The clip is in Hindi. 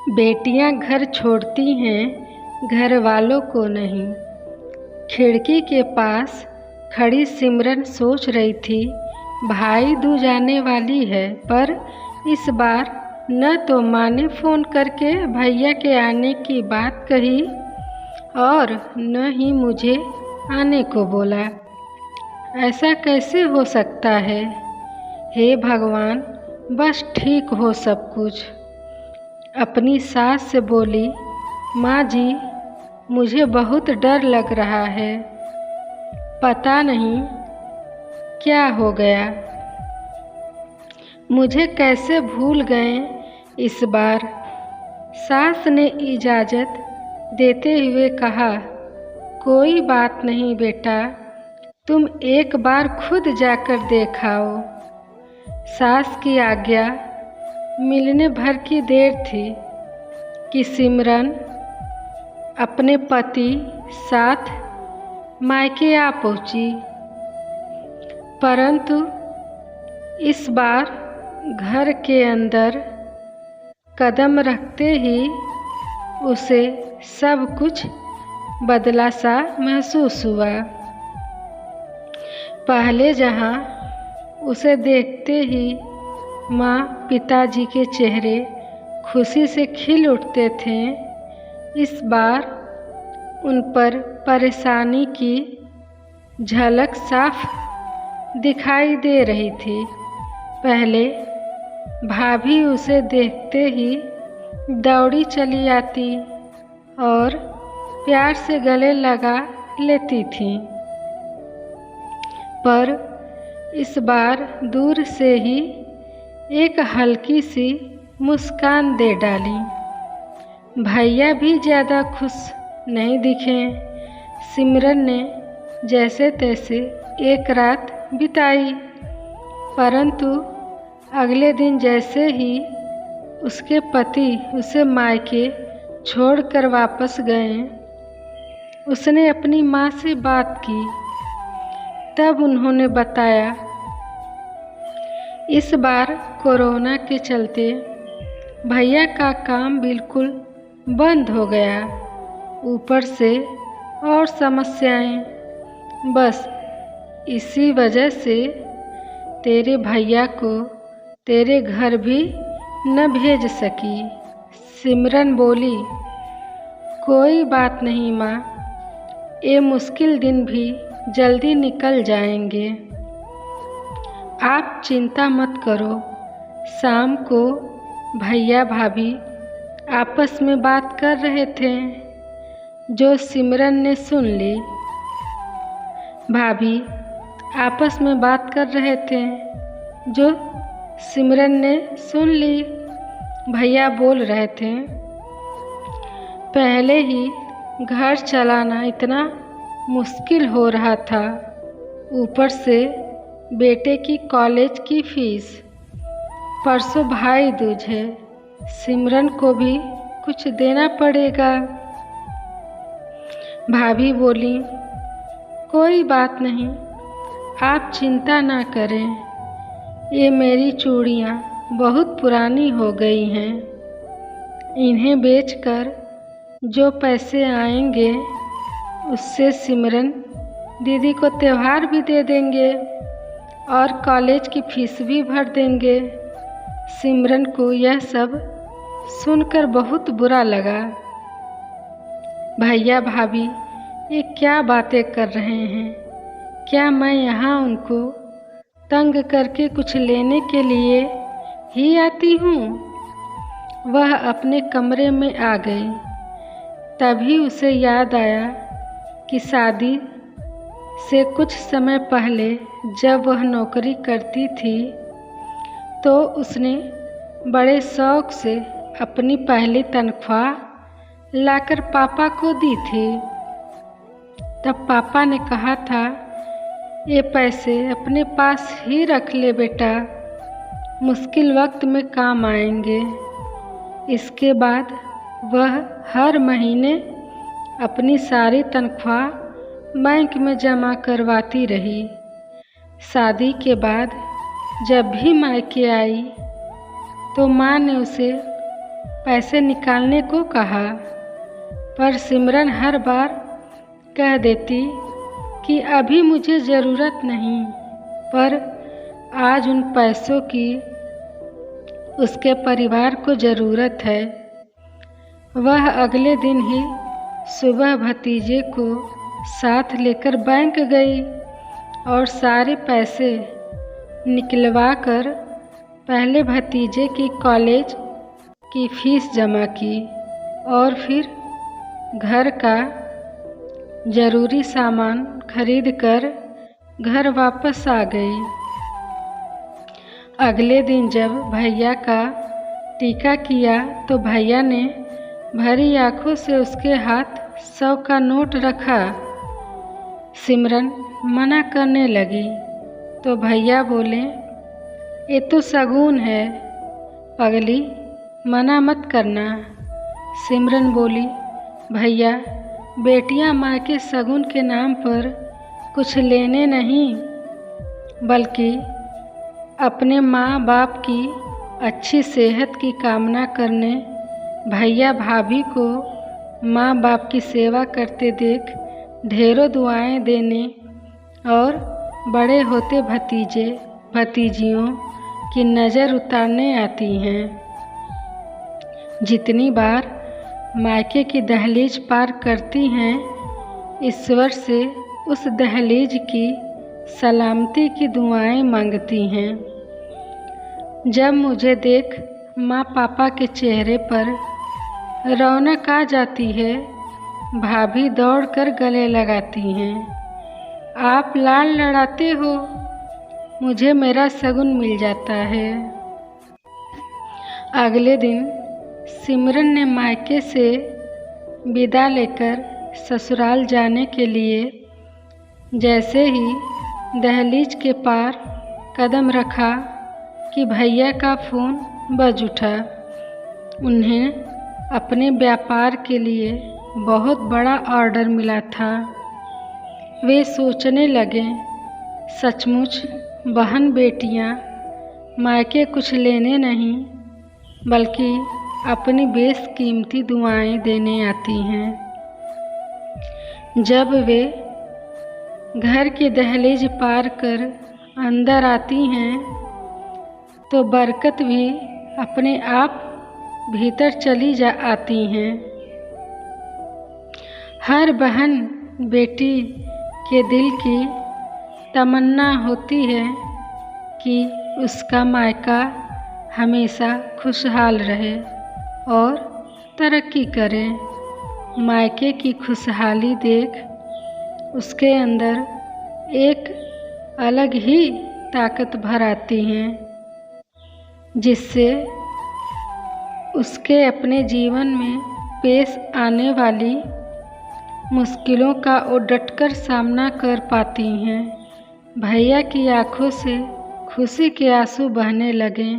बेटियां घर छोड़ती हैं घर वालों को नहीं। खिड़की के पास खड़ी सिमरन सोच रही थी, भाई दूज आने वाली है, पर इस बार न तो माँ ने फ़ोन करके भैया के आने की बात कही और न ही मुझे आने को बोला। ऐसा कैसे हो सकता है? हे भगवान, बस ठीक हो सब कुछ। अपनी सास से बोली, माँ जी, मुझे बहुत डर लग रहा है, पता नहीं क्या हो गया। मुझे कैसे भूल गए इस बार। सास ने इजाज़त देते हुए कहा, कोई बात नहीं बेटा, तुम एक बार खुद जाकर देखाओ। सास की आज्ञा मिलने भर की देर थी कि सिमरन अपने पति साथ मायके आ पहुंची, परंतु इस बार घर के अंदर कदम रखते ही उसे सब कुछ बदला सा महसूस हुआ। पहले जहाँ उसे देखते ही माँ पिताजी के चेहरे खुशी से खिल उठते थे, इस बार उन पर परेशानी की झलक साफ दिखाई दे रही थी। पहले भाभी उसे देखते ही दौड़ी चली आती और प्यार से गले लगा लेती थी, पर इस बार दूर से ही एक हल्की सी मुस्कान दे डाली। भैया भी ज़्यादा खुश नहीं दिखे। सिमरन ने जैसे तैसे एक रात बिताई, परंतु अगले दिन जैसे ही उसके पति उसे मायके छोड़कर वापस गए, उसने अपनी माँ से बात की। तब उन्होंने बताया, इस बार कोरोना के चलते भैया का काम बिल्कुल बंद हो गया, ऊपर से और समस्याएं, बस इसी वजह से तेरे भैया को तेरे घर भी न भेज सकी। सिमरन बोली, कोई बात नहीं माँ, ये मुश्किल दिन भी जल्दी निकल जाएंगे, आप चिंता मत करो। शाम को भैया भाभी आपस में बात कर रहे थे, जो सिमरन ने सुन ली। भाभी आपस में बात कर रहे थे, जो सिमरन ने सुन ली। भैया बोल रहे थे, पहले ही घर चलाना इतना मुश्किल हो रहा था, ऊपर से बेटे की कॉलेज की फीस, परसों भाई दूज है, सिमरन को भी कुछ देना पड़ेगा। भाभी बोली, कोई बात नहीं, आप चिंता ना करें, ये मेरी चूड़ियाँ बहुत पुरानी हो गई हैं, इन्हें बेचकर जो पैसे आएंगे उससे सिमरन दीदी को त्योहार भी दे देंगे और कॉलेज की फीस भी भर देंगे। सिमरन को यह सब सुनकर बहुत बुरा लगा। भैया भाभी ये क्या बातें कर रहे हैं? क्या मैं यहाँ उनको तंग करके कुछ लेने के लिए ही आती हूँ? वह अपने कमरे में आ गई। तभी उसे याद आया कि शादी से कुछ समय पहले जब वह नौकरी करती थी तो उसने बड़े शौक से अपनी पहली तनख्वाह लाकर पापा को दी थी। तब पापा ने कहा था, ये पैसे अपने पास ही रख ले बेटा, मुश्किल वक्त में काम आएंगे। इसके बाद वह हर महीने अपनी सारी तनख्वाह बैंक में जमा करवाती रही। शादी के बाद जब भी मायके आई तो माँ ने उसे पैसे निकालने को कहा, पर सिमरन हर बार कह देती कि अभी मुझे ज़रूरत नहीं। पर आज उन पैसों की उसके परिवार को ज़रूरत है। वह अगले दिन ही सुबह भतीजे को साथ लेकर बैंक गई और सारे पैसे निकलवा कर पहले भतीजे की कॉलेज की फीस जमा की और फिर घर का ज़रूरी सामान खरीद कर घर वापस आ गई। अगले दिन जब भैया का टीका किया तो भैया ने भरी आंखों से उसके हाथ 100 का नोट रखा। सिमरन मना करने लगी तो भैया बोले, ये तो शगुन है, पगली, मना मत करना। सिमरन बोली, भैया, बेटियां माँ के शगुन के नाम पर कुछ लेने नहीं, बल्कि अपने माँ बाप की अच्छी सेहत की कामना करने, भैया भाभी को माँ बाप की सेवा करते देख ढेरों दुआएं देने और बड़े होते भतीजे भतीजियों की नज़र उतारने आती हैं। जितनी बार मायके की दहलीज पार करती हैं, ईश्वर से उस दहलीज की सलामती की दुआएं मांगती हैं। जब मुझे देख माँ पापा के चेहरे पर रौनक आ जाती है, भाभी दौड़कर गले लगाती हैं, आप लाल लड़ाते हो, मुझे मेरा शगुन मिल जाता है। अगले दिन सिमरन ने मायके से विदा लेकर ससुराल जाने के लिए जैसे ही दहलीज के पार कदम रखा कि भैया का फ़ोन बज उठा। उन्हें अपने व्यापार के लिए बहुत बड़ा ऑर्डर मिला था। वे सोचने लगे, सचमुच बहन बेटियां मायके कुछ लेने नहीं बल्कि अपनी बेशकीमती दुआएं देने आती हैं। जब वे घर की दहलीज पार कर अंदर आती हैं तो बरकत भी अपने आप भीतर चली आती हैं। हर बहन बेटी के दिल की तमन्ना होती है कि उसका मायका हमेशा खुशहाल रहे और तरक्की करे। मायके की खुशहाली देख उसके अंदर एक अलग ही ताकत भर आती है, जिससे उसके अपने जीवन में पेश आने वाली मुश्किलों का वो डटकर सामना कर पाती हैं। भैया की आंखों से खुशी के आंसू बहने लगे।